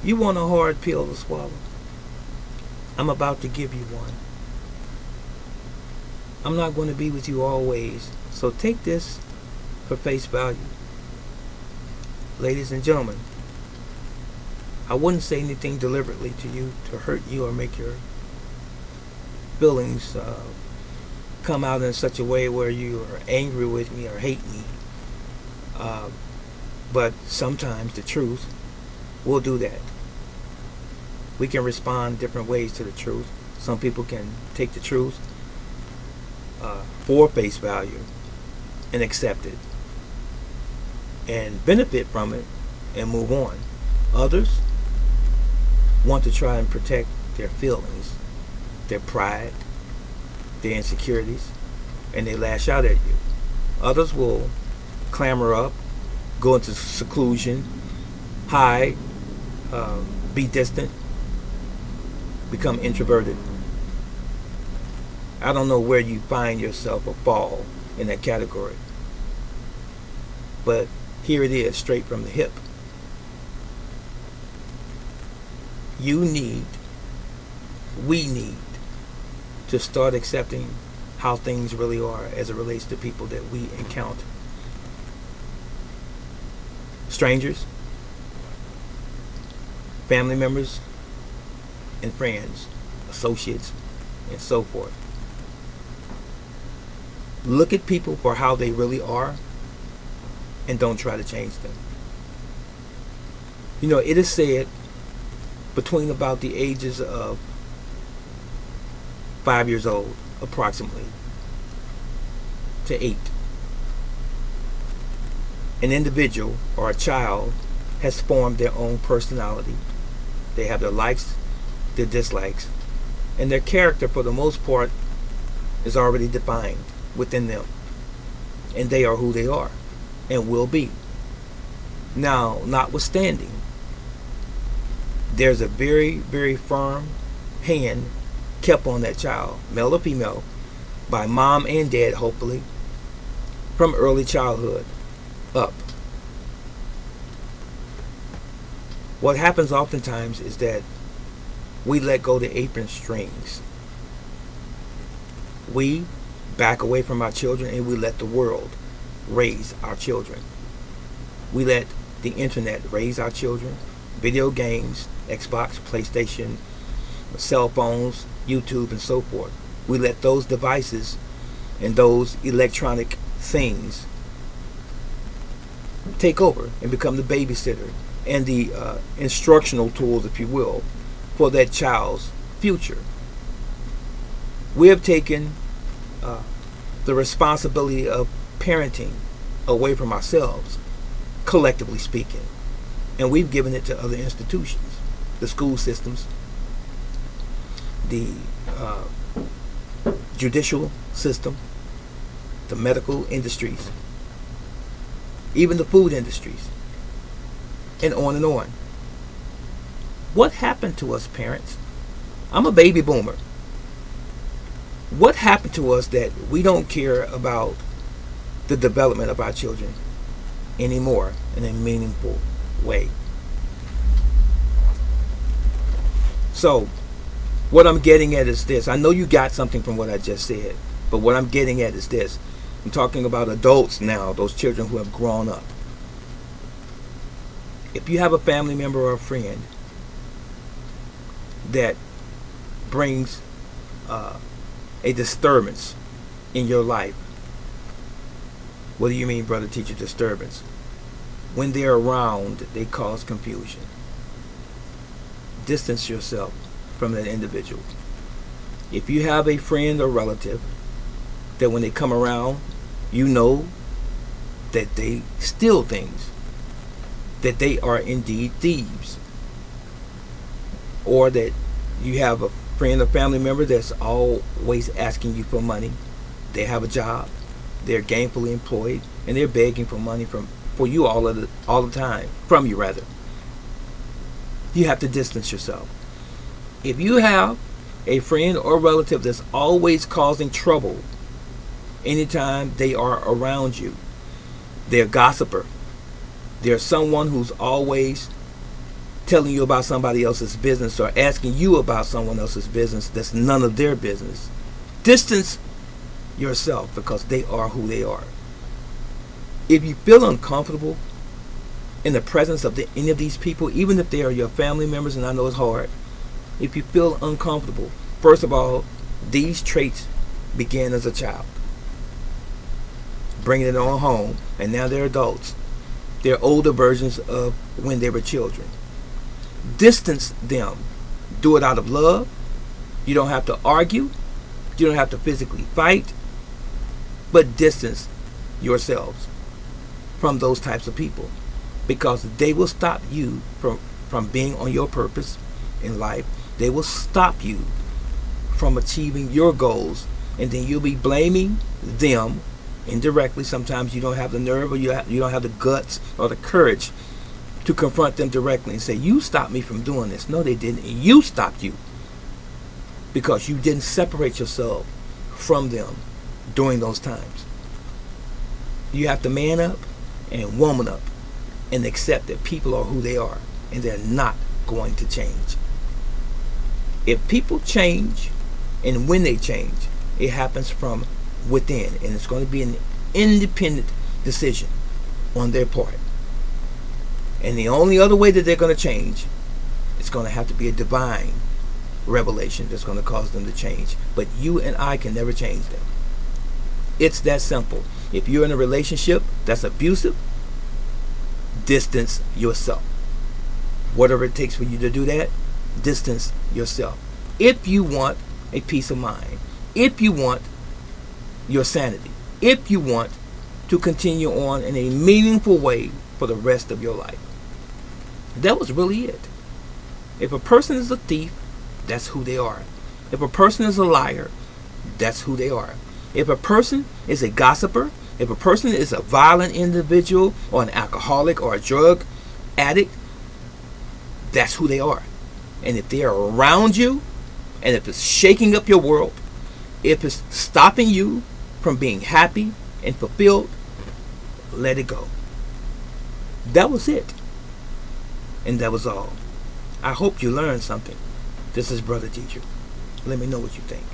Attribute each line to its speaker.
Speaker 1: You want a hard pill to swallow? I'm about to give you one. I'm not going to be with you always, so take this for face value. Ladies and gentlemen, I wouldn't say anything deliberately to you to hurt you or make your feelings come out in such a way where you are angry with me or hate me. Uh, but sometimes the truth will do that. We can respond different ways to the truth. Some people can take the truth for face value and accept it and benefit from it and move on. Others want to try and protect their feelings, their pride, their insecurities, and they lash out at you. Others will clamor up, go into seclusion, hide, be distant, become introverted. I don't know where you find yourself or fall in that category. But here it is, straight from the hip. We need to start accepting how things really are as it relates to people that we encounter. Strangers, family members, and friends, associates, and so forth. Look at people for how they really are and don't try to change them. You know, it is said between about the ages of 5 years old, approximately, to 8, an individual or a child has formed their own personality. They have their likes, their dislikes, and their character, for the most part, is already defined within them. And they are who they are and will be. Now, notwithstanding, there's a very, very firm hand kept on that child, male or female, by mom and dad, hopefully, from early childhood up. What happens oftentimes is that we let go the apron strings. We back away from our children and we let the world raise our children. We let the internet raise our children. Video games, Xbox, PlayStation, cell phones, YouTube, and so forth. We let those devices and those electronic things take over and become the babysitter and the instructional tools, if you will, for that child's future. We have taken the responsibility of parenting away from ourselves, collectively speaking, and we've given it to other institutions, the school systems, the judicial system, the medical industries, even the food industries, and on and on. What happened to us parents? I'm a baby boomer. What happened to us that we don't care about the development of our children anymore in a meaningful way? So, what I'm getting at is this. I know you got something from what I just said, but what I'm getting at is this. I'm talking about adults now, those children who have grown up. If you have a family member or a friend that brings a disturbance in your life, what do you mean, brother teacher, disturbance? When they're around, they cause confusion. Distance yourself from that individual. If you have a friend or relative that when they come around, you know that they steal things, that they are indeed thieves, or that you have a friend or family member that's always asking you for money. They have a job, they're gainfully employed, and they're begging for money for you all the time, from you rather. You have to distance yourself. If you have a friend or relative that's always causing trouble anytime they are around you, they're a gossiper, they're someone who's always telling you about somebody else's business or asking you about someone else's business that's none of their business. Distance yourself because they are who they are. If you feel uncomfortable in the presence of any of these people, even if they are your family members, and I know it's hard, if you feel uncomfortable, first of all, these traits began as a child, bringing it on home, and now they're adults. They're older versions of when they were children. Distance them. Do it out of love. You don't have to argue. You don't have to physically fight, but distance yourselves from those types of people, because they will stop you from being on your purpose in life. They will stop you from achieving your goals, and then you'll be blaming them indirectly. Sometimes you don't have the nerve, or you don't have the guts or the courage to confront them directly and say, you stopped me from doing this. No, they didn't. You stopped you, because you didn't separate yourself from them during those times. You have to man up and woman up and accept that people are who they are, and they're not going to change. If people change, and when they change, it happens from within, and it's going to be an independent decision on their part. And the only other way that they're going to change, it's going to have to be a divine revelation that's going to cause them to change. But you and I can never change them. It's that simple. If you're in a relationship that's abusive, distance yourself. Whatever it takes for you to do that, distance yourself. If you want a peace of mind, if you want your sanity, if you want to continue on in a meaningful way for the rest of your life. That was really it. If a person is a thief, that's who they are. If a person is a liar, that's who they are. If a person is a gossiper, if a person is a violent individual or an alcoholic or a drug addict, that's who they are. And if they are around you, and if it's shaking up your world, if it's stopping you from being happy and fulfilled, let it go. That was it. And that was all. I hope you learned something. This is Brother Teacher. Let me know what you think.